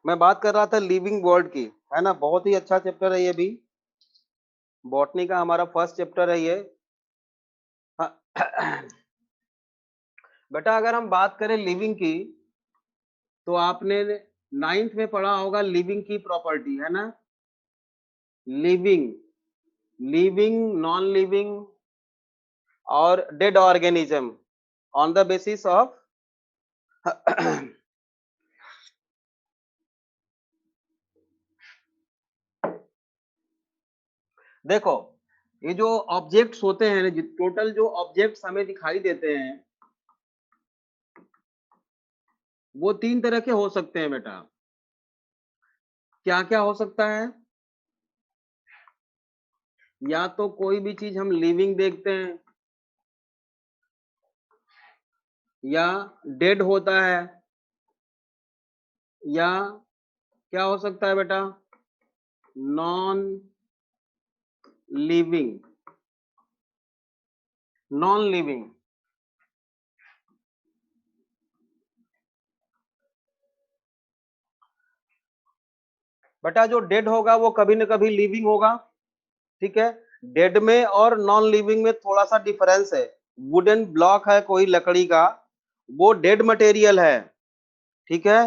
मैं बात कर रहा था लिविंग वर्ल्ड की, है ना। बहुत ही अच्छा चैप्टर है ये भी, बॉटनी का हमारा फर्स्ट चैप्टर है ये। हाँ। बेटा अगर हम बात करें लिविंग की, तो आपने 9th में पढ़ा होगा लिविंग की प्रॉपर्टी, है ना। लिविंग, लिविंग, नॉन लिविंग और dead organism on the basis of देखो, ये जो ऑब्जेक्ट्स होते हैं, टोटल जो ऑब्जेक्ट्स हमें दिखाई देते हैं, वो 3 तरह के हो सकते हैं बेटा। क्या क्या हो सकता है? या तो कोई भी चीज हम लिविंग देखते हैं, या डेड होता है, या क्या हो सकता है बेटा, नॉन लिविंग। नॉन लिविंग, बेटा जो डेड होगा वो कभी न कभी लिविंग होगा, ठीक है। डेड में और नॉन लिविंग में थोड़ा सा डिफरेंस है। वुडन ब्लॉक है कोई लकड़ी का, वो डेड मटेरियल है, ठीक है।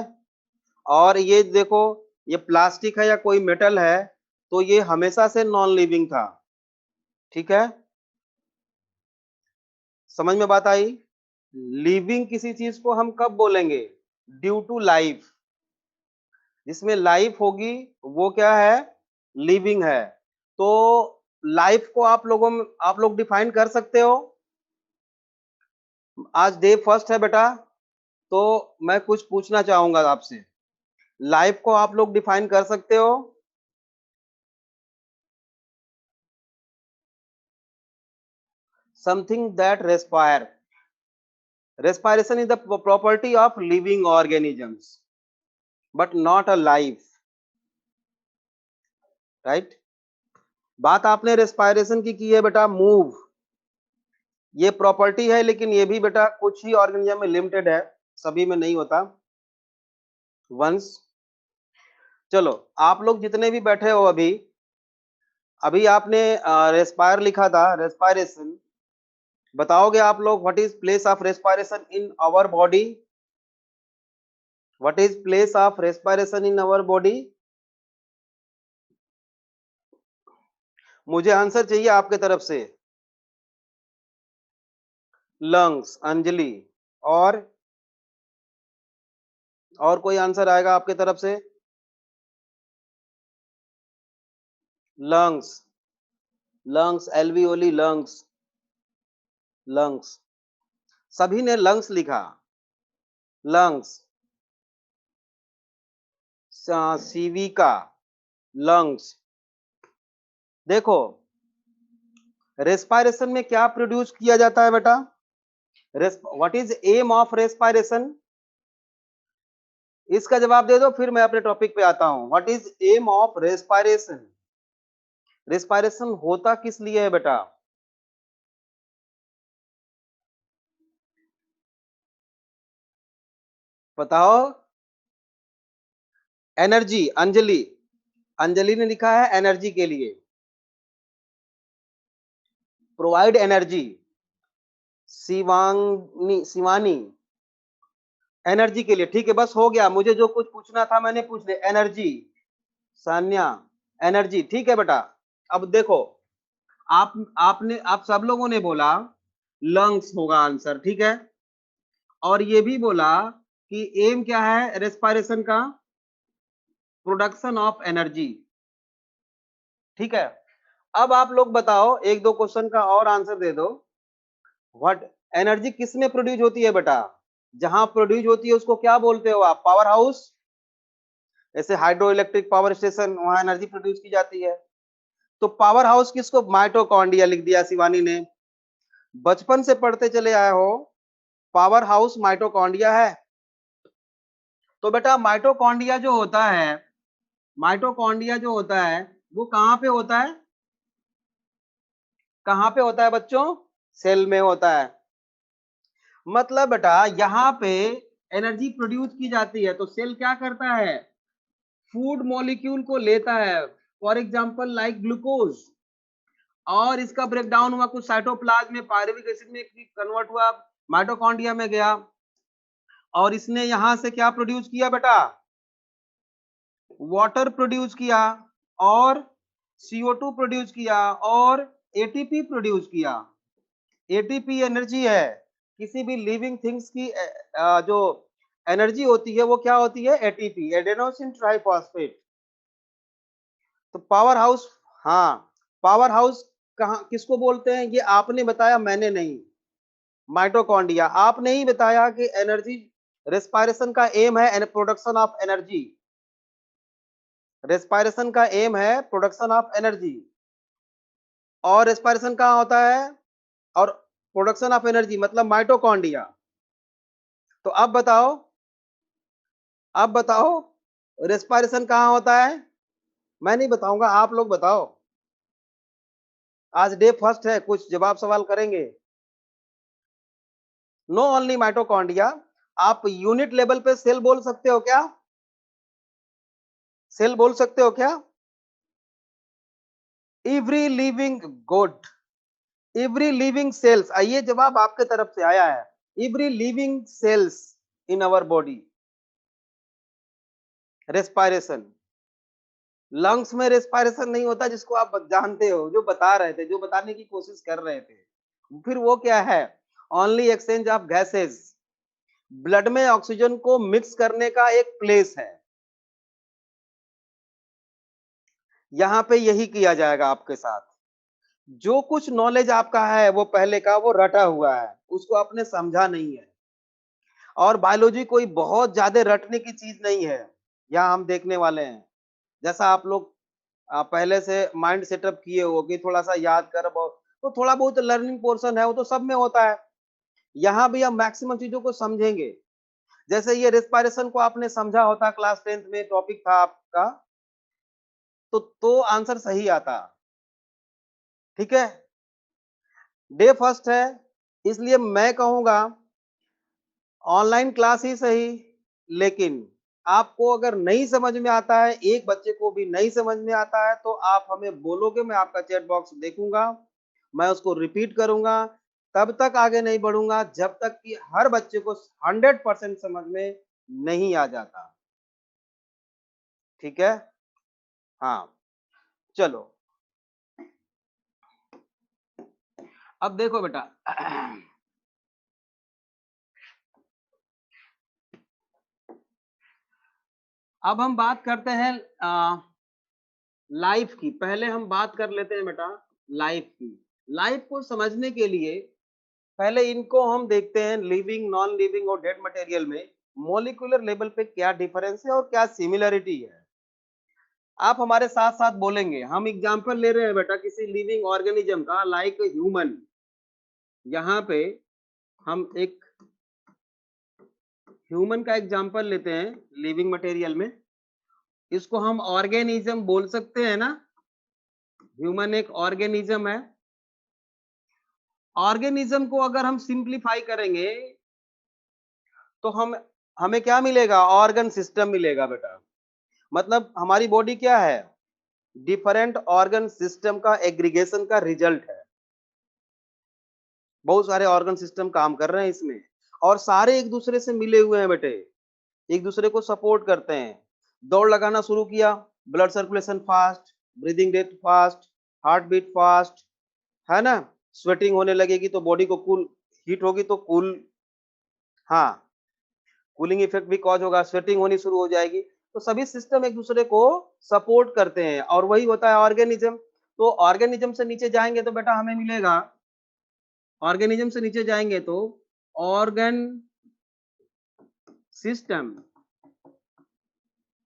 और ये देखो, ये प्लास्टिक है या कोई मेटल है, तो ये हमेशा से नॉन लिविंग था, ठीक है। समझ में बात आई? लिविंग किसी चीज को हम कब बोलेंगे? ड्यू टू लाइफ, जिसमें लाइफ होगी वो क्या है, लिविंग है। तो लाइफ को आप लोग डिफाइन कर सकते हो। आज डे फर्स्ट है बेटा, तो मैं कुछ पूछना चाहूंगा आपसे। लाइफ को आप लोग डिफाइन कर सकते हो? Something that respire, respiration is the property of living organisms but not a life, right? बात आपने रेस्पायरेशन की है बेटा, मूव, ये प्रॉपर्टी है, लेकिन ये भी बेटा कुछ ही ऑर्गेनिज्म में लिमिटेड है, सभी में नहीं होता। वंस, चलो आप लोग जितने भी बैठे हो अभी, अभी आपने रेस्पायर लिखा था, रेस्पायरेशन बताओगे आप लोग? What is place of respiration in our body? What is place of respiration in our body? मुझे आंसर चाहिए आपके तरफ से। लंग्स, अंजलि। और और कोई आंसर आएगा आपके तरफ से? Lungs, lungs, alveoli, lungs, lungs, सभी ने लंग्स लिखा। लंग्स, सीवी का, लंग्स। देखो, रेस्पायरेशन में क्या प्रोड्यूस किया जाता है बेटा? What is aim of respiration? इसका जवाब दे दो, फिर मैं अपने टॉपिक पे आता हूं। What is aim of respiration? Respiration होता किस लिए है बेटा? बताओ। एनर्जी, अंजलि, अंजलि ने लिखा है एनर्जी के लिए, provide energy. Shivangi, Shivani, energy के लिए, ठीक है। बस हो गया, मुझे जो कुछ पूछना था मैंने पूछ लिया। एनर्जी, सान्या, एनर्जी, ठीक है बेटा। अब देखो, आप सब लोगों ने बोला लंग्स होगा आंसर, ठीक है। और ये भी बोला कि एम क्या है रेस्पायरेशन का? प्रोडक्शन ऑफ एनर्जी, ठीक है। अब आप लोग बताओ, एक दो क्वेश्चन का और आंसर दे दो। व्हाट, एनर्जी किस में प्रोड्यूस होती है बेटा? जहां प्रोड्यूस होती है उसको क्या बोलते हो आप? Power house. ऐसे हाइड्रो इलेक्ट्रिक पावर स्टेशन, वहां एनर्जी प्रोड्यूस की जाती है। तो पावर हाउस किसको? माइटोकॉन्ड्रिया लिख दिया शिवानी ने। बचपन से पढ़ते चले आए हो, पावर हाउस माइटोकॉन्ड्रिया है। तो बेटा माइटोकॉन्ड्रिया जो होता है, माइटोकॉन्ड्रिया जो होता है वो कहाँ पे होता है? कहाँ पे होता है बच्चों? सेल में होता है। मतलब बेटा यहाँ पे एनर्जी प्रोड्यूस की जाती है, तो सेल क्या करता है? फूड मॉलिक्यूल को लेता है, फॉर एग्जाम्पल लाइक ग्लूकोज, और इसका ब्रेकडाउन हुआ कुछ साइटोप्लाज्म में, पायरुविक एसिड में कन्वर्ट हुआ, माइटोकॉन्ड्रिया में गया, और इसने यहां से क्या प्रोड्यूस किया बेटा, वाटर प्रोड्यूस किया, और CO2 प्रोड्यूस किया, और ATP प्रोड्यूस किया। ATP एनर्जी है, किसी भी लिविंग थिंग्स की जो एनर्जी होती है वो क्या होती है, ATP, एडेनोसिन ट्राइफॉस्फेट। तो पावर हाउस, हाँ, पावर हाउस कहाँ किसको बोलते हैं, ये आपने बताया, मैंने नहीं, माइटोकॉन्ड्रिया। आपने ही बताया कि एनर्जी, रेस्पायरेशन का एम है प्रोडक्शन ऑफ एनर्जी, रेस्पायरेशन का एम है प्रोडक्शन ऑफ एनर्जी, और रेस्पायरेशन कहाँ होता है, और प्रोडक्शन ऑफ एनर्जी मतलब माइटोकॉन्ड्रिया। तो अब बताओ रेस्पायरेशन कहाँ होता है, मैं नहीं बताऊंगा, आप लोग बताओ, आज डे फर्स्ट है, कुछ जवाब सवाल करेंगे। नो ओनली माइटोकॉन्ड्रिया, आप यूनिट लेवल पे सेल बोल सकते हो क्या, सेल बोल सकते हो क्या, every living good, every living cells, आइए जवाब आपके तरफ से आया है, every living cells in our body, respiration, lungs में रेस्पायरेशन नहीं होता, जिसको आप जानते हो, जो बता रहे थे, जो बताने की कोशिश कर रहे थे, फिर वो क्या है, only exchange of gases, blood में ऑक्सीजन को मिक्स करने का एक प्लेस है, यहां पे यही किया जाएगा आपके साथ। जो कुछ नॉलेज आपका है वो पहले का वो रटा हुआ है, उसको आपने समझा नहीं है, और बायोलॉजी कोई बहुत ज्यादा रटने की चीज नहीं है, यहाँ हम देखने वाले हैं, जैसा आप लोग पहले से माइंड सेटअप किए हो कि थोड़ा सा याद कर, तो थोड़ा बहुत लर्निंग पोर्शन है, वो तो सब में होता है, यहाँ भी हम मैक्सिमम चीजों को समझेंगे। जैसे ये रेस्पायरेशन को आपने समझा होता, क्लास 10th में टॉपिक था आपका, तो आंसर सही आता। ठीक है, डे फर्स्ट है, इसलिए मैं कहूंगा ऑनलाइन क्लास ही सही, लेकिन आपको अगर नहीं समझ में आता है, एक बच्चे को भी नहीं समझ में आता है, तो आप हमें बोलोगे, मैं आपका चैट बॉक्स देखूंगा, मैं उसको रिपीट करूंगा, तब तक आगे नहीं बढ़ूंगा जब तक कि हर बच्चे को 100% समझ में नहीं आ जाता। ठीक है, हाँ, चलो अब देखो बेटा, अब हम बात करते हैं लाइफ की। पहले हम बात कर लेते हैं बेटा लाइफ की। लाइफ को समझने के लिए पहले इनको हम देखते हैं, लिविंग, नॉन लिविंग और डेड मटेरियल में मॉलिक्यूलर लेवल पे क्या डिफरेंस है और क्या सिमिलरिटी है। आप हमारे साथ साथ बोलेंगे, हम एग्जांपल ले रहे हैं बेटा किसी लिविंग ऑर्गेनिज्म का, लाइक ह्यूमन। यहाँ पे हम एक ह्यूमन का एग्जांपल लेते हैं लिविंग मटेरियल में, इसको हम ऑर्गेनिज्म बोल सकते हैं ना, ह्यूमन एक ऑर्गेनिज्म है। ऑर्गेनिज्म को अगर हम सिंप्लीफाई करेंगे तो हमें क्या मिलेगा, ऑर्गन सिस्टम मिलेगा बेटा। मतलब हमारी बॉडी क्या है, डिफरेंट ऑर्गन सिस्टम का एग्रीगेशन का रिजल्ट है। बहुत सारे ऑर्गन सिस्टम काम कर रहे हैं इसमें, और सारे एक दूसरे से मिले हुए हैं बेटे, एक दूसरे को सपोर्ट करते हैं। दौड़ लगाना शुरू किया, blood circulation fast, breathing rate fast, heart beat fast, है ना, स्वेटिंग होने लगेगी तो बॉडी को कूल, हीट होगी तो कूल, हाँ, कूलिंग इफेक्ट भी कॉज होगा, स्वेटिंग होनी शुरू हो जाएगी। तो सभी सिस्टम एक दूसरे को सपोर्ट करते हैं, और वही होता है ऑर्गेनिज्म। तो ऑर्गेनिज्म से नीचे जाएंगे तो बेटा हमें मिलेगा, ऑर्गेनिज्म से नीचे जाएंगे तो ऑर्गन सिस्टम।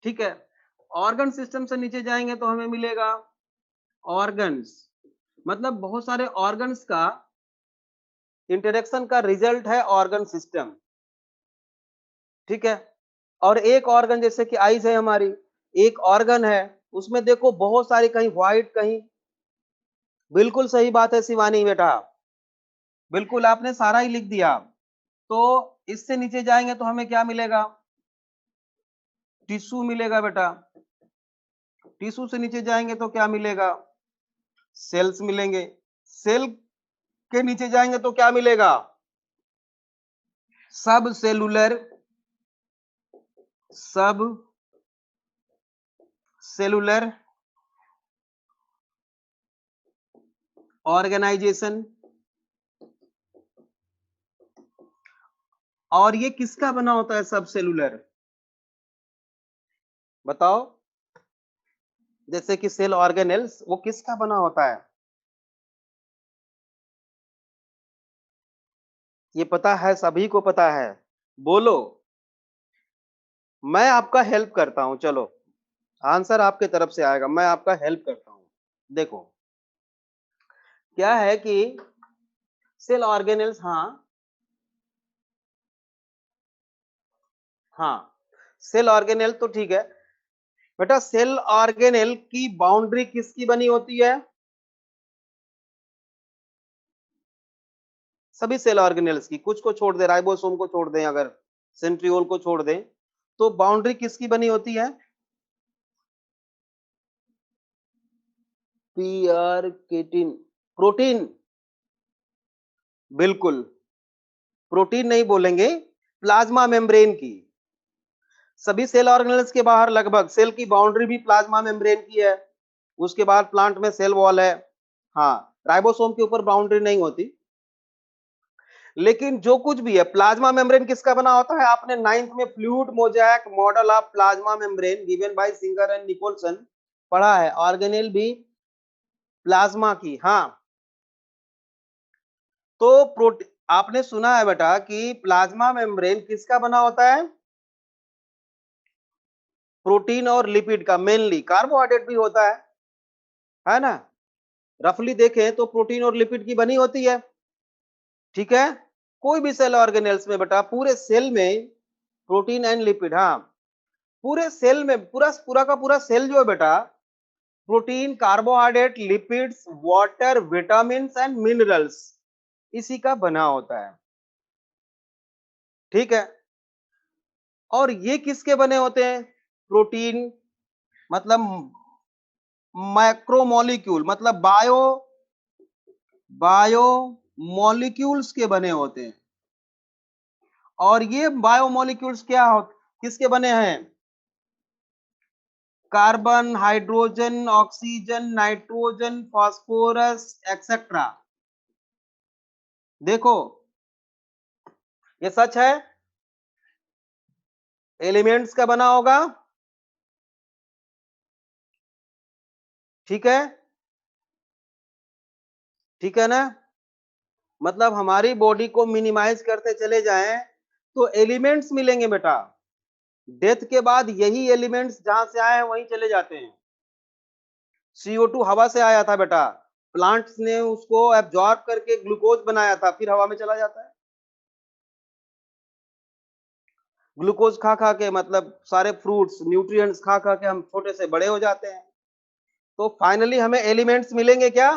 ठीक है, ऑर्गन सिस्टम से नीचे जाएंगे तो हमें मिलेगा ऑर्गन्स, मतलब बहुत सारे ऑर्गन्स का इंटरेक्शन का रिजल्ट है ऑर्गन सिस्टम। ठीक है, और एक ऑर्गन जैसे कि आईज है हमारी, एक ऑर्गन है, उसमें देखो बहुत सारी, कहीं व्हाइट कहीं, बिल्कुल सही बात है शिवानी बेटा, बिल्कुल आपने सारा ही लिख दिया। तो इससे नीचे जाएंगे तो हमें क्या मिलेगा, टिश्यू मिलेगा बेटा। टिश्यू से नीचे जाएंगे तो क्या मिलेगा? सेल्स मिलेंगे। सेल के नीचे जाएंगे तो क्या मिलेगा? सब सेलुलर, सब सेलुलर ऑर्गेनाइजेशन। और ये किसका बना होता है सब सेलुलर? बताओ। जैसे कि सेल ऑर्गेनेल्स, वो किसका बना होता है? ये पता है, सभी को पता है। बोलो। मैं आपका हेल्प करता हूं, चलो आंसर आपके तरफ से आएगा, मैं आपका हेल्प करता हूं। देखो क्या है कि सेल ऑर्गेनेल्स, हाँ हाँ, सेल ऑर्गेनेल तो ठीक है बेटा। सेल ऑर्गेनेल की बाउंड्री किसकी बनी होती है? सभी सेल ऑर्गेनेल्स की, कुछ को छोड़ दे, राइबोसोम को छोड़ दें, अगर सेंट्रियोल को छोड़ दें, तो बाउंड्री किसकी बनी होती है? पीआर केटिन, प्रोटीन। बिल्कुल, प्रोटीन नहीं बोलेंगे, प्लाज्मा मेम्ब्रेन की। सभी सेल ऑर्गेनेल्स के बाहर लगभग सेल की बाउंड्री भी प्लाज्मा मेम्ब्रेन की है। उसके बाद प्लांट में सेल वॉल है। हाँ, राइबोसोम के ऊपर बाउंड्री नहीं होती। लेकिन जो कुछ भी है, प्लाज्मा मेम्ब्रेन किसका बना होता है? आपने 9th में fluid mosaic model of plasma membrane given by Singer and Nicolson पढ़ा है। ऑर्गेनेल भी प्लाज्मा की, हाँ। तो आपने सुना है बेटा कि प्लाज्मा मेम्ब्रेन किसका बना होता है? प्रोटीन और लिपिड का, मेनली कार्बोहाइड्रेट भी होता है ना? रफली देखें तो प्रोटीन और लिपिड की बनी होती है, ठीक है। कोई भी सेल ऑर्गेनेल्स में बेटा, पूरे सेल में प्रोटीन एंड लिपिड, हाँ, पूरे सेल में पूरा पूरा का पूरा सेल जो है बेटा, protein, carbohydrate, lipids, water, vitamin and minerals, इसी का बना होता है, ठीक है। और ये किसके बने होते हैं? प्रोटीन मतलब मैक्रोमोलिक्यूल, मतलब बायो मॉलिक्यूल्स के बने होते हैं। और ये बायोमोलिक्यूल्स क्या हो, किसके बने हैं? Carbon, hydrogen, oxygen, nitrogen, phosphorus etcetera. देखो ये सच है, एलिमेंट्स का बना होगा, ठीक है, ठीक है ना। मतलब हमारी बॉडी को मिनिमाइज करते चले जाएं तो एलिमेंट्स मिलेंगे बेटा। डेथ के बाद यही एलिमेंट्स जहां से आए हैं वहीं चले जाते हैं। CO2 हवा से आया था बेटा, प्लांट्स ने उसको एब्जॉर्ब करके ग्लूकोज बनाया था, फिर हवा में चला जाता है। ग्लूकोज खा खा के, मतलब सारे फ्रूट्स न्यूट्रिएंट्स खा खा के हम छोटे से बड़े हो जाते हैं। तो फाइनली हमें एलिमेंट्स मिलेंगे क्या?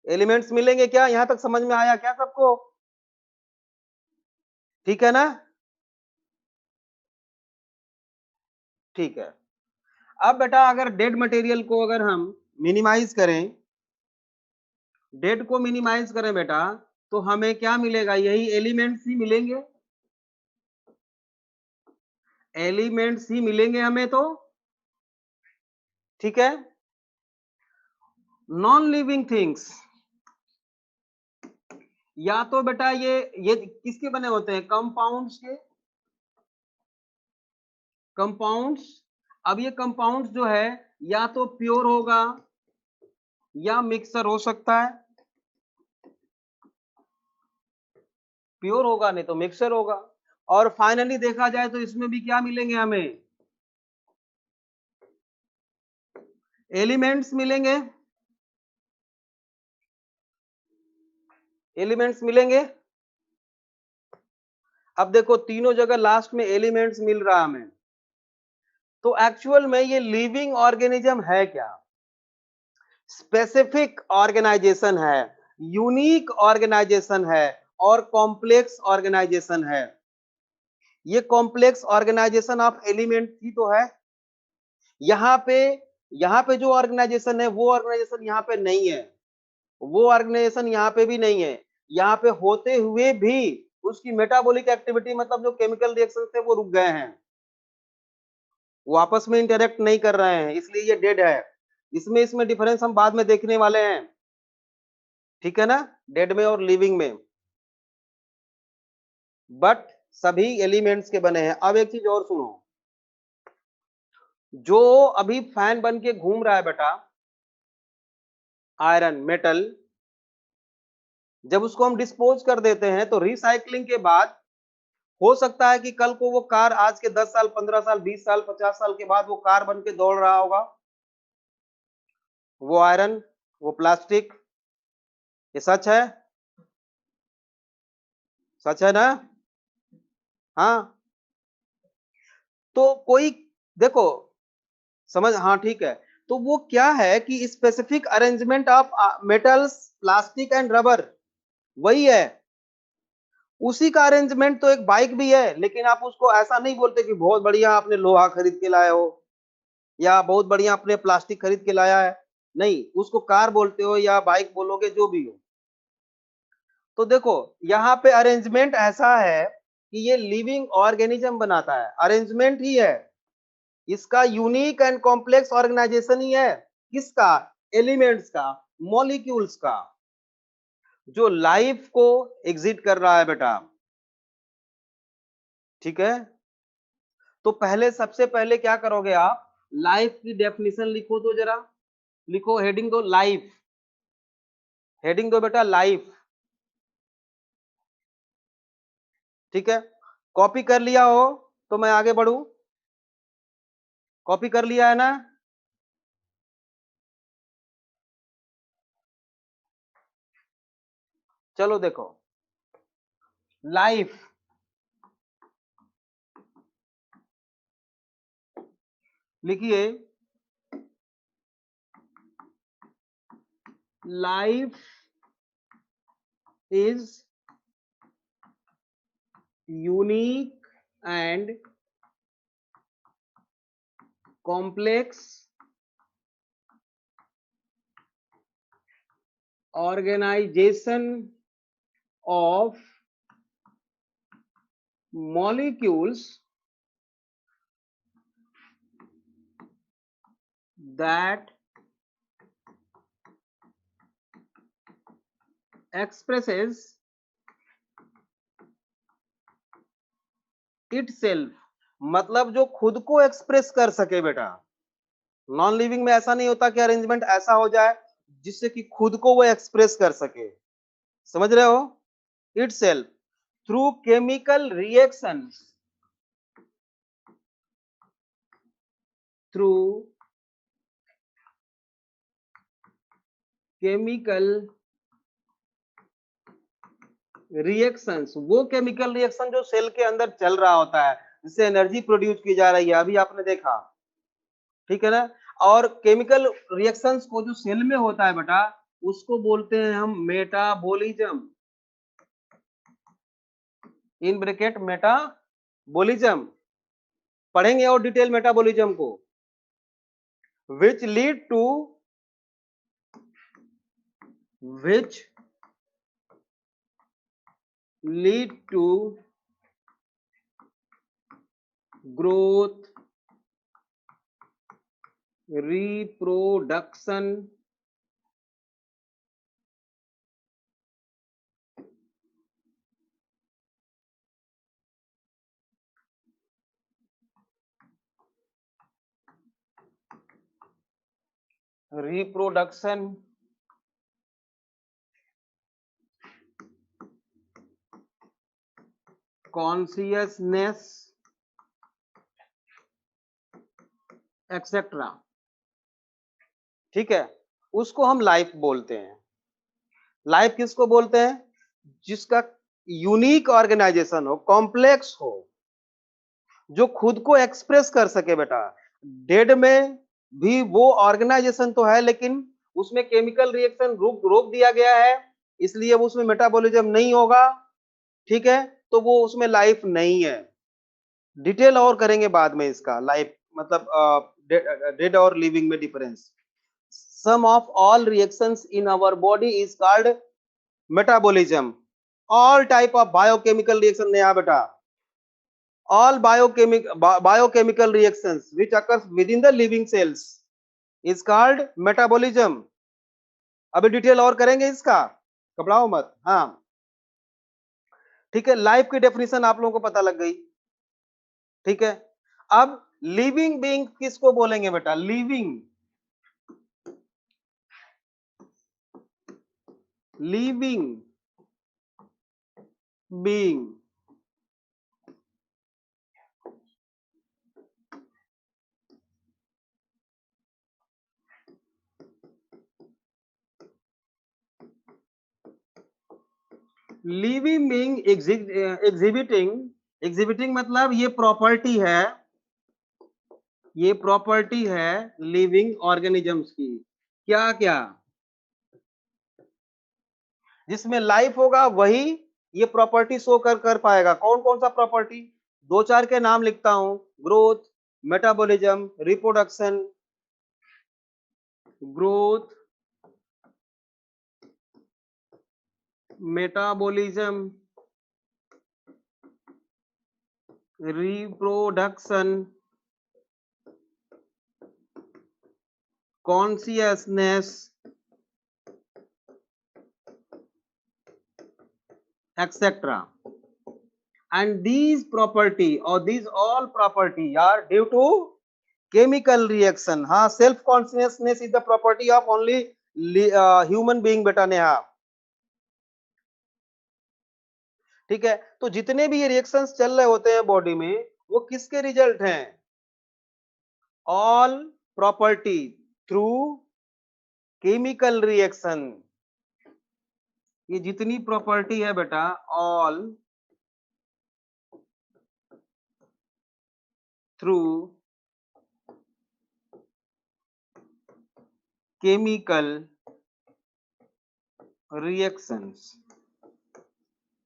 एलिमेंट्स मिलेंगे क्या? यहां तक समझ में आया क्या सबको? ठीक है ना? ठीक है। अब बेटा अगर डेड मटेरियल को अगर हम मिनिमाइज करें, डेड को मिनिमाइज करें बेटा, तो हमें क्या मिलेगा? यही एलिमेंट्स ही मिलेंगे, एलिमेंट्स ही मिलेंगे हमें तो, ठीक है। नॉन लिविंग थिंग्स, या तो बेटा ये किसके बने होते हैं? कंपाउंड्स के, कंपाउंड्स। अब ये कंपाउंड्स जो है या तो प्योर होगा या मिक्सर हो सकता है, प्योर होगा नहीं तो मिक्सर होगा। और फाइनली देखा जाए तो इसमें भी क्या मिलेंगे हमें? एलिमेंट्स मिलेंगे, एलिमेंट्स मिलेंगे। अब देखो तीनों जगह लास्ट में एलिमेंट्स मिल रहा है हमें, तो एक्चुअल में ये लिविंग ऑर्गेनिज्म है क्या? स्पेसिफिक ऑर्गेनाइजेशन है, यूनिक ऑर्गेनाइजेशन है, और कॉम्प्लेक्स ऑर्गेनाइजेशन है। ये कॉम्प्लेक्स ऑर्गेनाइजेशन ऑफ एलिमेंट ही तो है। यहाँ पे जो ऑर्गेनाइजेशन है वो ऑर्गेनाइजेशन यहाँ पे नहीं है, वो ऑर्गेनाइजेशन यहाँ पे भी नहीं है। यहाँ पे होते हुए भी उसकी मेटाबॉलिक एक्टिविटी मतलब जो केमिकल रिएक्शन थे वो रुक गए हैं, वो आपस में इंटरेक्ट नहीं कर रहे हैं, इसलिए ये डेड है। इसमें डिफरेंस हम बाद में देखने वाले हैं, ठीक है ना, डेड में और लिविंग में, बट सभी एलिमेंट्स के बने हैं। अब एक चीज और सुनो, जो अभी फैन बन के घूम रहा है बेटा, आयरन मेटल, जब उसको हम डिस्पोज कर देते हैं तो रिसाइकलिंग के बाद हो सकता है कि कल को वो कार आज के 10 साल 15 साल 20 साल 50 साल के बाद वो कार बन के दौड़ रहा होगा, वो आयरन, वो प्लास्टिक, ये सच है, सच है ना? हाँ, तो कोई देखो समझ, हाँ ठीक है, तो वो क्या है कि specific arrangement of metals plastic and rubber वही है, उसी का अरेंजमेंट तो एक बाइक भी है, लेकिन आप उसको ऐसा नहीं बोलते कि बहुत बढ़िया आपने लोहा खरीद के लाए हो या बहुत बढ़िया आपने प्लास्टिक खरीद के लाया है, नहीं, उसको कार बोलते हो या बाइक बोलोगे, जो भी हो। तो देखो यहाँ पे अरेंजमेंट ऐसा है कि ये लिविंग ऑर्गेनिज्म बनाता है, अरेंजमेंट ही है, इसका यूनिक एंड कॉम्प्लेक्स ऑर्गेनाइजेशन ही है, किसका, एलिमेंट्स का, मॉलिक्यूल्स का, जो लाइफ को एग्जिट कर रहा है बेटा, ठीक है। तो पहले सबसे पहले क्या करोगे आप, लाइफ की डेफिनेशन लिखो तो जरा, लिखो, हेडिंग दो लाइफ, हेडिंग दो बेटा लाइफ, ठीक है। कॉपी कर लिया हो तो मैं आगे बढ़ू, कॉपी कर लिया है ना? चलो देखो, लाइफ, लिखिए, life is unique and complex organization of molecules that expresses itself, मतलब जो खुद को एक्सप्रेस कर सके बेटा। नॉन लिविंग में ऐसा नहीं होता कि अरेंजमेंट ऐसा हो जाए जिससे कि खुद को वो एक्सप्रेस कर सके, समझ रहे हो, itself through chemical reactions, through chemical reactions, वो केमिकल रिएक्शन जो सेल के अंदर चल रहा होता है जिससे एनर्जी प्रोड्यूस की जा रही है, अभी आपने देखा, ठीक है ना। और केमिकल रिएक्शंस को जो सेल में होता है बेटा, उसको बोलते हैं हम मेटाबॉलिज्म, इन ब्रैकेट मेटाबॉलिज्म, पढ़ेंगे और डिटेल मेटाबॉलिज्म को, which lead to growth, reproduction, consciousness, etcetera, ठीक है, उसको हम लाइफ बोलते हैं। लाइफ किसको बोलते हैं, जिसका यूनिक ऑर्गेनाइजेशन हो, कॉम्प्लेक्स हो, जो खुद को एक्सप्रेस कर सके बेटा। डेड में भी वो ऑर्गेनाइजेशन तो है, लेकिन उसमें केमिकल रिएक्शन रोक दिया गया है, इसलिए वो उसमें मेटाबॉलिज्म नहीं होगा, ठीक है, तो वो उसमें लाइफ नहीं है। डिटेल और करेंगे बाद में इसका, लाइफ मतलब डेड और लिविंग में difference. Sum of all reactions in our body is called metabolism. All type of biochemical reaction नया बेटा, all biochemical reactions which occurs within the living cells is called metabolism। अभी detail और करेंगे इसका, घबराओ मत। हाँ ठीक है, लाइफ की डेफिनेशन आप लोगों को पता लग गई। ठीक है, अब लिविंग बीइंग किसको बोलेंगे बेटा? Living being. Living being exhibiting मतलब ये प्रॉपर्टी है, ये प्रॉपर्टी है लिविंग ऑर्गेनिजम्स की। क्या क्या? जिसमें लाइफ होगा वही ये प्रॉपर्टी शो कर पाएगा। कौन कौन सा प्रॉपर्टी? दो चार के नाम लिखता हूं, growth, metabolism, reproduction, growth, metabolism, reproduction, consciousness, etc. And these property or these all property are due to chemical reaction। हाँ, self consciousness is the property of only human being बेटा नेहा। ठीक है, तो जितने भी ये रिएक्शंस चल रहे होते हैं बॉडी में, वो किसके रिजल्ट हैं? All property through chemical reaction. ये जितनी प्रॉपर्टी है बेटा, all through chemical reactions,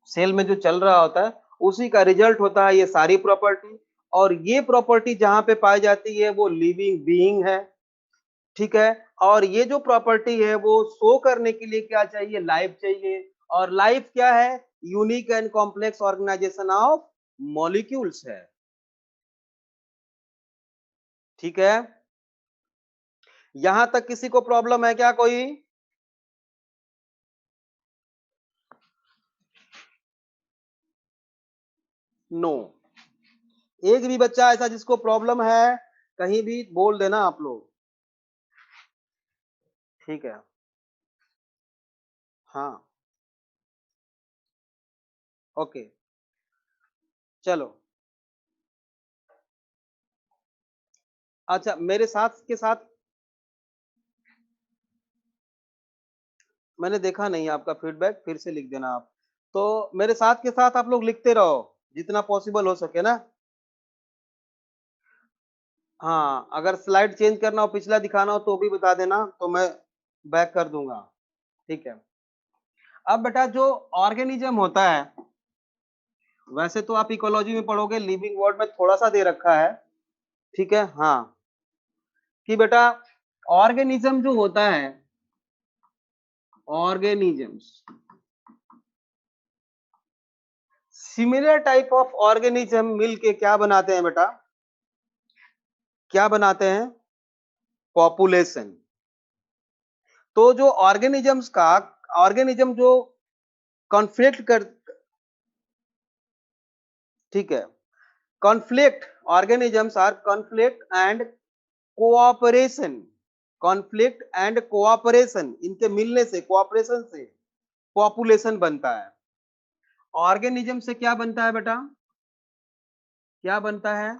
cell में जो चल रहा होता है उसी का रिजल्ट होता है ये सारी प्रॉपर्टी। और ये प्रॉपर्टी जहां पे पाई जाती है वो लिविंग बीइंग है। ठीक है, और ये जो प्रॉपर्टी है वो शो करने के लिए क्या चाहिए? लाइफ चाहिए। और लाइफ क्या है? Unique and complex organization of molecules है। ठीक है, यहां तक किसी को प्रॉब्लम है क्या कोई? नो। एक भी बच्चा ऐसा जिसको प्रॉब्लम है कहीं भी बोल देना आप लोग। ठीक है, हाँ ओके चलो। अच्छा, मेरे साथ के साथ मैंने देखा नहीं आपका फीडबैक, फिर से लिख देना आप। तो मेरे साथ के साथ आप लोग लिखते रहो जितना पॉसिबल हो सके ना। हाँ, अगर स्लाइड चेंज करना हो, पिछला दिखाना हो तो भी बता देना, तो मैं बैक कर दूंगा। ठीक है, अब बेटा जो ऑर्गेनिज्म होता है, वैसे तो आप इकोलॉजी में पढ़ोगे, लिविंग वर्ड में थोड़ा सा दे रखा है। ठीक है, हाँ, कि बेटा ऑर्गेनिज्म जो होता है, organisms, similar type of organism मिलके क्या बनाते हैं बेटा? क्या बनाते हैं? पॉपुलेशन। तो जो ऑर्गेनिजम्स का, ऑर्गेनिज्म जो कॉन्फ्लिक्ट कर, ठीक है, conflict, organisms are conflict and cooperation, conflict and cooperation, इनके मिलने से, कोऑपरेशन से पॉपुलेशन बनता है। ऑर्गेनिज्म से क्या बनता है बेटा? क्या बनता है?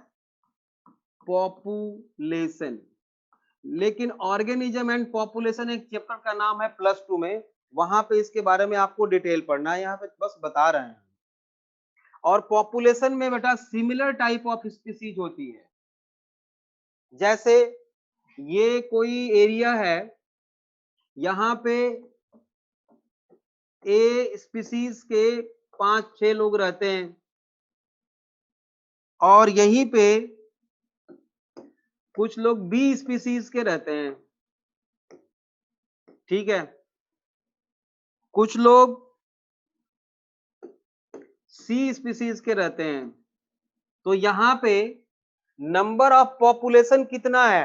पॉपुलेशन। लेकिन ऑर्गेनिज्म एंड पॉपुलेशन एक चैप्टर का नाम है +2 में, वहां पे इसके बारे में आपको डिटेल पढ़ना है, यहाँ पे बस बता रहे हैं। और पॉपुलेशन में बेटा सिमिलर टाइप ऑफ स्पीसीज होती है। जैसे ये कोई एरिया है, यहाँ पे ए स्पीसीज के 5-6 लोग रहते हैं, और यहीं पे कुछ लोग बी स्पीसीज के रहते हैं, ठीक है, कुछ लोग सी स्पीसीज के रहते हैं। तो यहां पे नंबर ऑफ पॉपुलेशन कितना है,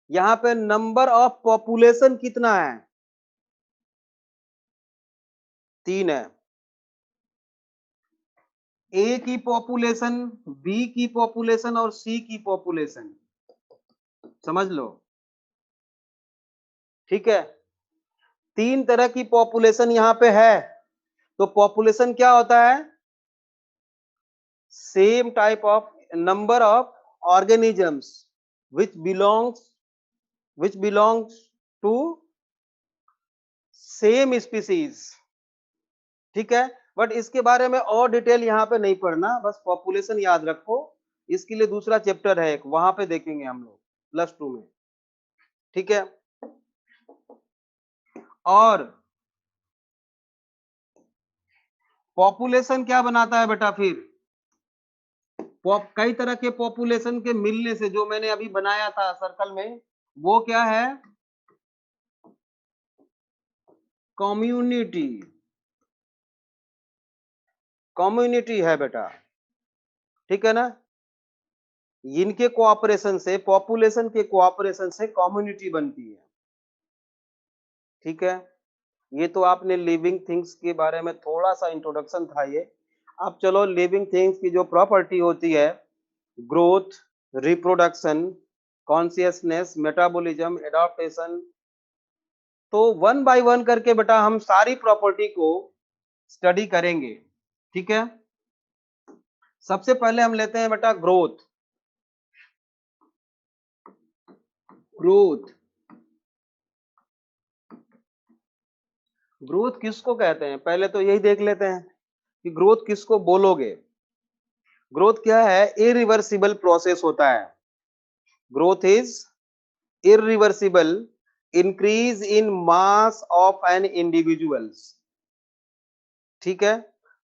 यहां पे नंबर ऑफ पॉपुलेशन कितना है, 3 है। ए की पॉपुलेशन, बी की पॉपुलेशन और सी की पॉपुलेशन, समझ लो, ठीक है। 3 तरह की पॉपुलेशन यहां पे है। तो पॉपुलेशन क्या होता है, same type of number of organisms which belongs to same species, ठीक है। बट इसके बारे में और डिटेल यहाँ पे नहीं पढ़ना, बस पॉपुलेशन याद रखो। इसके लिए दूसरा चैप्टर है एक, वहां पे देखेंगे हम लोग +2 में, ठीक है। और पॉपुलेशन क्या बनाता है बेटा, फिर कई तरह के पॉपुलेशन के मिलने से, जो मैंने अभी बनाया था सर्कल में, वो क्या है, कम्युनिटी, कम्युनिटी है बेटा, ठीक है ना। इनके कोऑपरेशन से, पॉपुलेशन के कोऑपरेशन से कम्युनिटी बनती है, ठीक है। ये तो आपने लिविंग थिंग्स के बारे में थोड़ा सा इंट्रोडक्शन था ये। अब चलो लिविंग थिंग्स की जो प्रॉपर्टी होती है, growth, reproduction, consciousness, metabolism, adaptation, तो 1 बाय 1 करके बेटा हम सारी प्रॉपर्टी को स्टडी करेंगे, ठीक है। सबसे पहले हम लेते हैं बेटा ग्रोथ। ग्रोथ, ग्रोथ किसको कहते हैं, पहले तो यही देख लेते हैं कि ग्रोथ किसको बोलोगे। ग्रोथ क्या है, इरिवर्सिबल प्रोसेस होता है। Growth is irreversible increase in mass of an individuals, ठीक है।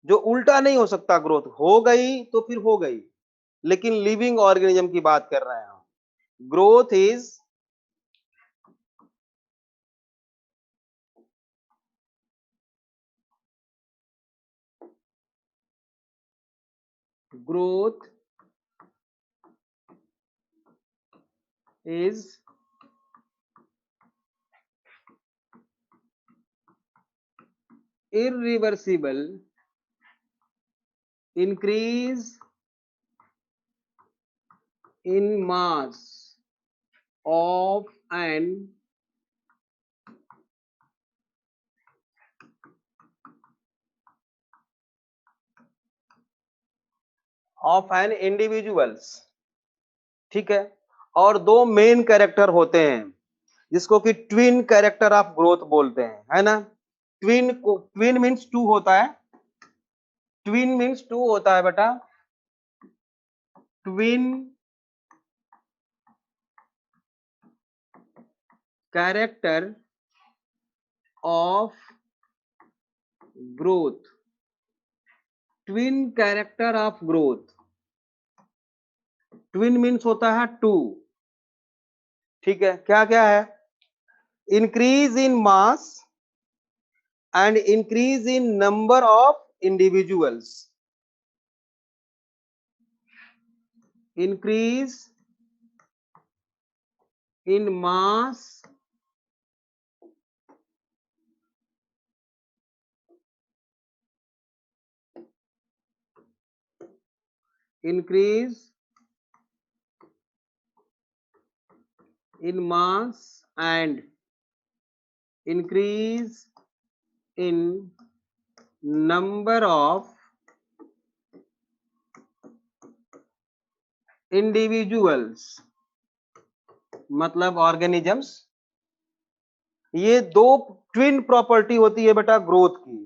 जो उल्टा नहीं हो सकता, ग्रोथ हो गई तो फिर हो गई, लेकिन लिविंग ऑर्गेनिज्म की बात कर रहे हैं हम। Growth is growth is irreversible increase in mass of an individuals, ठीक है। और दो मेन कैरेक्टर होते हैं जिसको कि ट्विन कैरेक्टर ऑफ ग्रोथ बोलते हैं, है ना। ट्विन मीन्स टू होता है, ट्विन मीन्स टू होता है बेटा। Twin character of growth, twin character of growth, twin means होता है टू, ठीक है। क्या क्या है, increase in mass and increase in number of individuals, increase in mass increase in mass and increase in number of individuals, मतलब organisms. ये दो ट्विन प्रॉपर्टी होती है बेटा ग्रोथ की,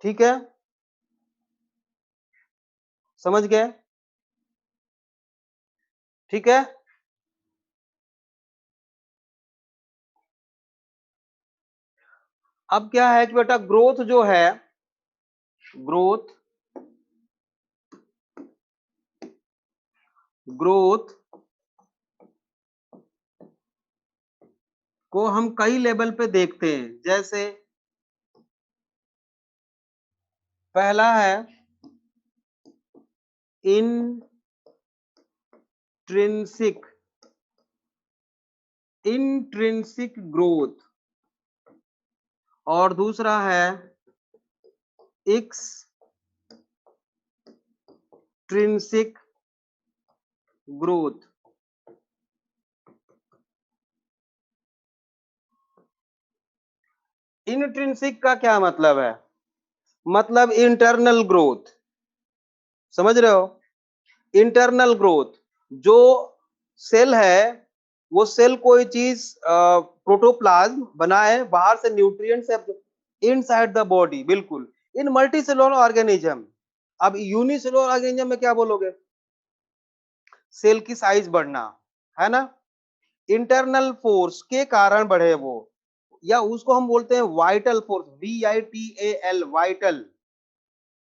ठीक है, समझ गए, ठीक है। अब क्या है कि बेटा ग्रोथ जो है, ग्रोथ, ग्रोथ को हम कई लेवल पे देखते हैं। जैसे पहला है इंट्रिंसिक ग्रोथ, और दूसरा है एक्सट्रिंसिक ग्रोथ। इंट्रिंसिक का क्या मतलब है? मतलब इंटरनल ग्रोथ, समझ रहे हो? इंटरनल ग्रोथ, जो सेल है वो सेल कोई चीज प्रोटोप्लाज्म बनाए बाहर से न्यूट्रिएंट्स इनसाइड द बॉडी, बिल्कुल इन मल्टीसेलुलर ऑर्गेनिज्म। अब यूनिसेलुलर ऑर्गेनिज्म में क्या बोलोगे? सेल की साइज बढ़ना, है ना? इंटरनल फोर्स के कारण बढ़े वो, या उसको हम बोलते हैं vital force, VITAL, vital,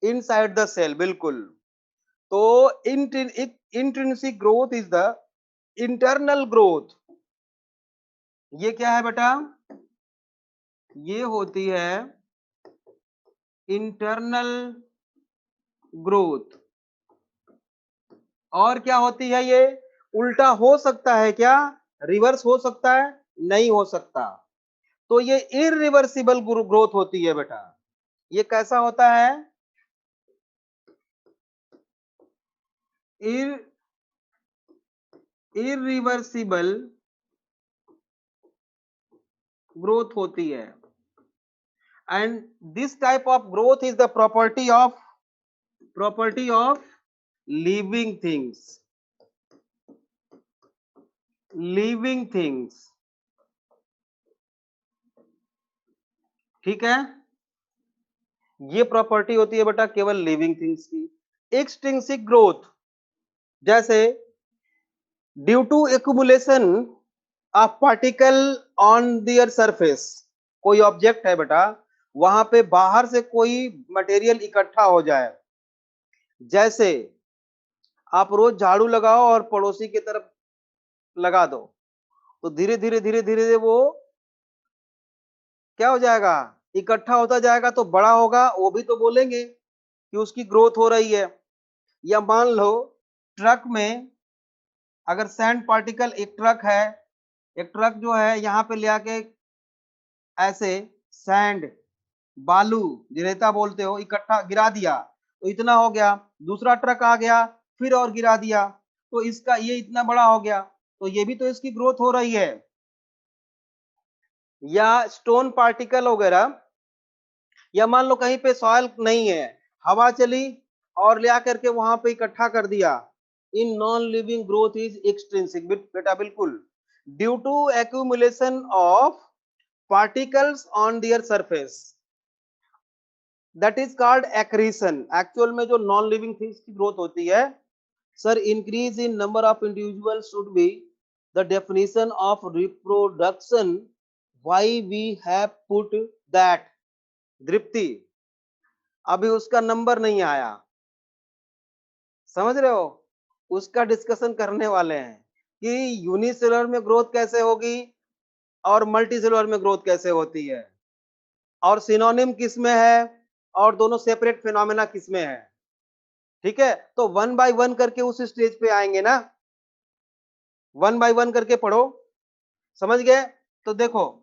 inside the cell, बिल्कुल। तो intrinsic growth is the internal growth. ये क्या है बेटा? ये होती है इंटरनल ग्रोथ। और क्या होती है ये? उल्टा हो सकता है क्या? रिवर्स हो सकता है? नहीं हो सकता। तो ये इरिवर्सिबल ग्रोथ होती है बेटा। ये कैसा होता है? इरिवर्सिबल ग्रोथ होती है। And this type of growth is the property of living things, ठीक है? ये प्रॉपर्टी होती है बेटा केवल लिविंग थिंग्स की। एक्सट्रिंसिक ग्रोथ, जैसे due to accumulation of particle on their surface, कोई ऑब्जेक्ट है बेटा, वहां पे बाहर से कोई मटेरियल इकट्ठा हो जाए, जैसे आप रोज झाड़ू लगाओ और पड़ोसी की तरफ लगा दो, तो धीरे धीरे धीरे धीरे वो क्या हो जाएगा? इकट्ठा होता जाएगा, तो बड़ा होगा, वो भी तो बोलेंगे कि उसकी ग्रोथ हो रही है। या मान लो ट्रक में अगर सैंड पार्टिकल, एक ट्रक है, एक ट्रक जो है यहाँ पे ले आके ऐसे सैंड, बालू, रेता बोलते हो, इकट्ठा गिरा दिया, तो इतना हो गया। दूसरा ट्रक आ गया, फिर और गिरा दिया, तो इसका ये इतना बड़ा हो गया, तो ये भी तो इसकी ग्रोथ हो रही है। या स्टोन पार्टिकल वगैरह, या मान लो कहीं पे सॉइल नहीं है, हवा चली और ले आकर के वहां पे इकट्ठा कर दिया। In non living growth is extrinsic बेटा, बिल्कुल due to accumulation of particles on their surface, that is called accretion. Actual में जो नॉन लिविंग थिंग्स की ग्रोथ होती है, sir, increase in number of individual should be the definition of reproduction, why we have put that. Dripti, अभी उसका number नहीं आया, समझ रहे हो? उसका डिस्कशन करने वाले हैं कि यूनिसेलुलर में ग्रोथ कैसे होगी और मल्टीसेलुलर में ग्रोथ कैसे होती है, और सिनोनिम किस में है, और दोनों सेपरेट फिनोमेना किस में है। ठीक है, तो वन बाय वन करके उस स्टेज पे आएंगे ना, वन बाय वन करके पढ़ो, समझ गए? तो देखो,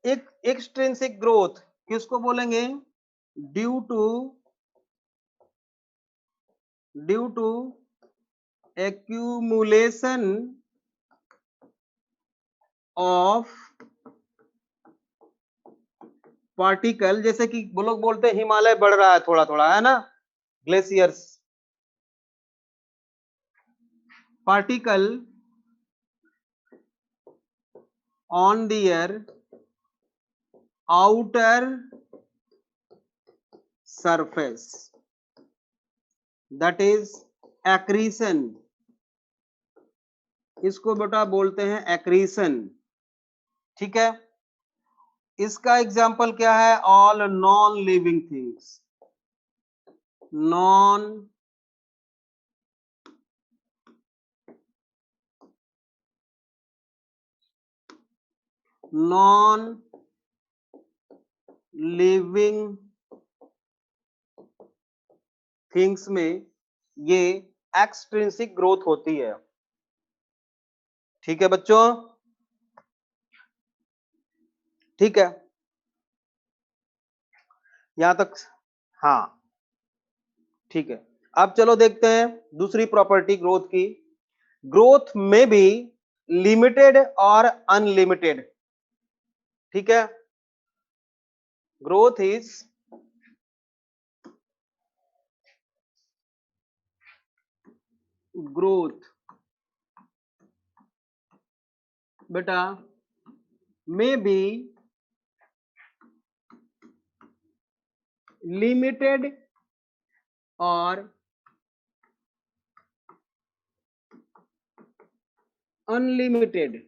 एक एक्सट्रिंसिक ग्रोथ किसको बोलेंगे? Due to accumulation of particle, जैसे कि वो लोग बोलते हैं हिमालय बढ़ रहा है थोड़ा थोड़ा, है ना, glaciers, particle on their outer surface, that is accretion. इसको बेटा बोलते हैं एक्रीशन, ठीक है? इसका एग्जाम्पल क्या है? All non living things, non non living things में ये एक्सट्रिंसिक ग्रोथ होती है। ठीक है बच्चों, ठीक है यहां तक, हाँ ठीक है। अब चलो देखते हैं दूसरी प्रॉपर्टी ग्रोथ की। ग्रोथ में भी लिमिटेड और अनलिमिटेड। ठीक है, ग्रोथ इज ग्रोथ बेटा में बी लिमिटेड और अनलिमिटेड।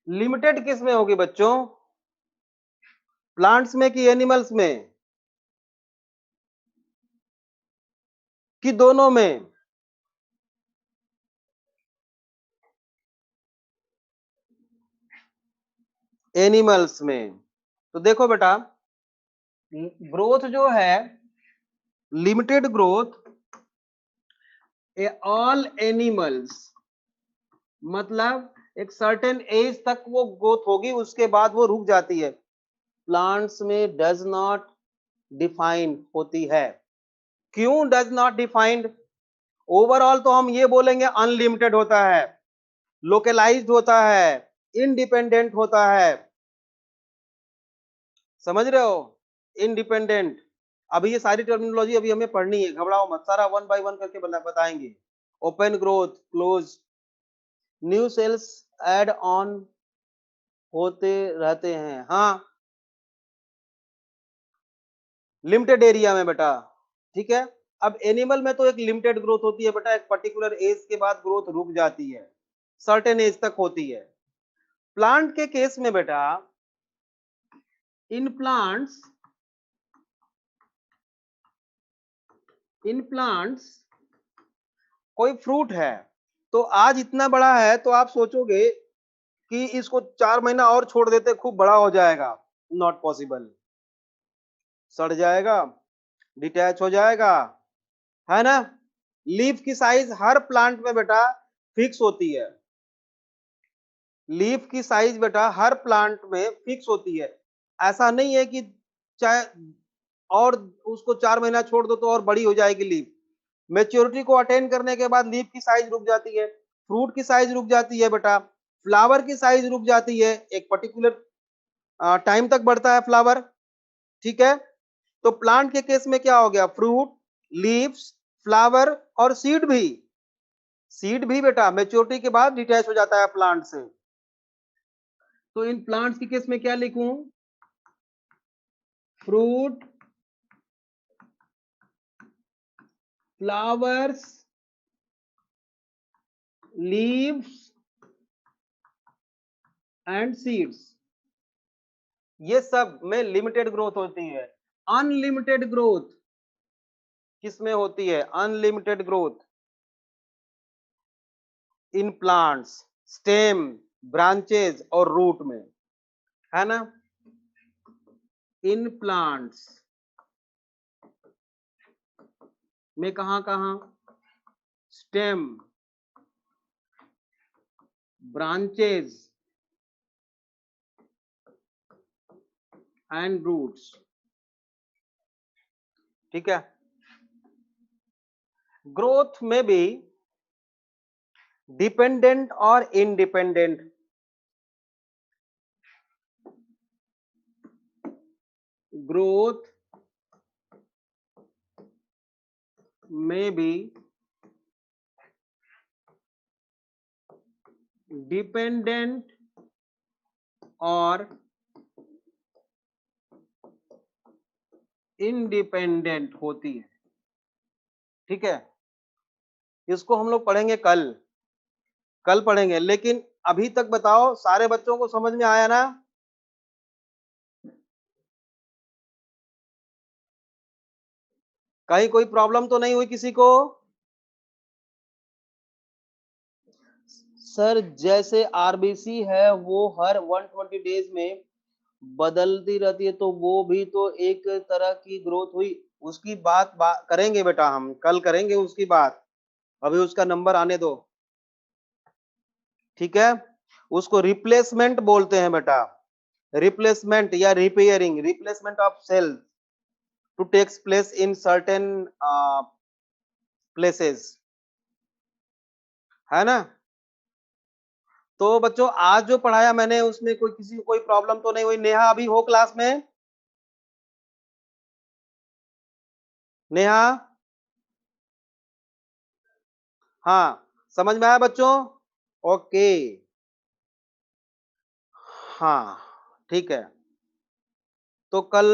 लिमिटेड किस में होगी बच्चों, प्लांट्स में कि एनिमल्स में कि दोनों में? एनिमल्स में। तो देखो बेटा, ग्रोथ जो है लिमिटेड ग्रोथ ऑल एनिमल्स, मतलब एक सर्टेन एज तक वो ग्रोथ होगी, उसके बाद वो रुक जाती है। प्लांट्स में डज नॉट डिफाइन होती है। क्यों डज नॉट डिफाइंड? ओवरऑल तो हम ये बोलेंगे अनलिमिटेड होता है, लोकलाइज्ड होता है, इंडिपेंडेंट होता है। समझ रहे हो, इंडिपेंडेंट। अभी ये सारी टर्मिनोलॉजी अभी हमें पढ़नी है, घबराओ मत, सारा वन बाय वन करके बताएंगे। Open growth, close, new sales add on होते रहते हैं, हाँ लिमिटेड एरिया में बेटा। ठीक है, अब एनिमल में तो एक लिमिटेड ग्रोथ होती है बेटा, एक पर्टिकुलर एज के बाद ग्रोथ रुक जाती है, सर्टेन एज तक होती है। प्लांट के केस में बेटा, इन प्लांट्स कोई फ्रूट है तो आज इतना बड़ा है तो आप सोचोगे कि इसको 4 महीना और छोड़ देते खूब बड़ा हो जाएगा, नॉट पॉसिबल। सड़ जाएगा, डिटैच हो जाएगा, है ना। लीफ की साइज हर प्लांट में बेटा फिक्स होती है। लीफ की साइज बेटा हर प्लांट में फिक्स होती है। ऐसा नहीं है कि चाहे और उसको 4 महीना छोड़ दो तो और बड़ी हो जाएगी लीफ। मेच्योरिटी को अटेन करने के बाद लीफ की साइज रुक जाती है, फ्रूट की साइज रुक जाती है बेटा, फ्लावर की साइज रुक जाती है, एक पर्टिकुलर टाइम तक बढ़ता है फ्लावर। ठीक है, तो प्लांट के केस में क्या हो गया, फ्रूट, लीव्स, फ्लावर और सीड भी। सीड भी बेटा मेच्योरिटी के बाद डिटैच हो जाता है प्लांट से। तो इन प्लांट्स के केस में क्या लिखूं, fruit, flowers, leaves and seeds, ये सब में लिमिटेड ग्रोथ होती है। अनलिमिटेड ग्रोथ किस में होती है, unlimited growth in plants, stem, branches और रूट में, है ना। इन प्लांट्स में कहां कहां, स्टेम, ब्रांचेज एंड रूट्स। ठीक है, ग्रोथ में भी डिपेंडेंट और इंडिपेंडेंट। ग्रोथ में भी डिपेंडेंट और इंडिपेंडेंट होती है। ठीक है, इसको हम लोग पढ़ेंगे कल, कल पढ़ेंगे। लेकिन अभी तक बताओ सारे बच्चों को समझ में आया ना? कहीं कोई प्रॉब्लम तो नहीं हुई किसी को? सर जैसे आरबीसी है वो हर 120 डेज में बदलती रहती है, तो वो भी तो एक तरह की ग्रोथ हुई। उसकी बात करेंगे बेटा, हम कल करेंगे उसकी बात, अभी उसका नंबर आने दो, ठीक है। उसको रिप्लेसमेंट बोलते हैं बेटा, रिप्लेसमेंट या repairing, replacement of cell to takes place in certain places, है ना। तो बच्चों आज जो पढ़ाया मैंने उसमें कोई किसी को कोई प्रॉब्लम तो नहीं हुई? नेहा अभी हो क्लास में? नेहा, हाँ समझ में आया बच्चों? ओके, हाँ ठीक है। तो कल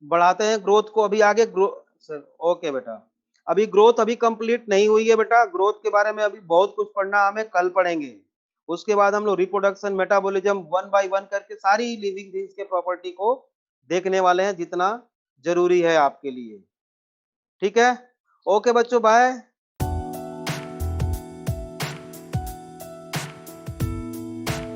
बढ़ाते हैं ग्रोथ को, अभी आगे ग्रोथ। ओके बेटा, अभी ग्रोथ अभी कंप्लीट नहीं हुई है बेटा, ग्रोथ के बारे में अभी बहुत कुछ पढ़ना, हमें कल पढ़ेंगे। उसके बाद हम लोग reproduction, metabolism, one by one करके सारी लिविंग थिंग्स के प्रॉपर्टी को देखने वाले हैं, जितना जरूरी है आपके लिए, ठीक है। ओके बच्चों, बाय।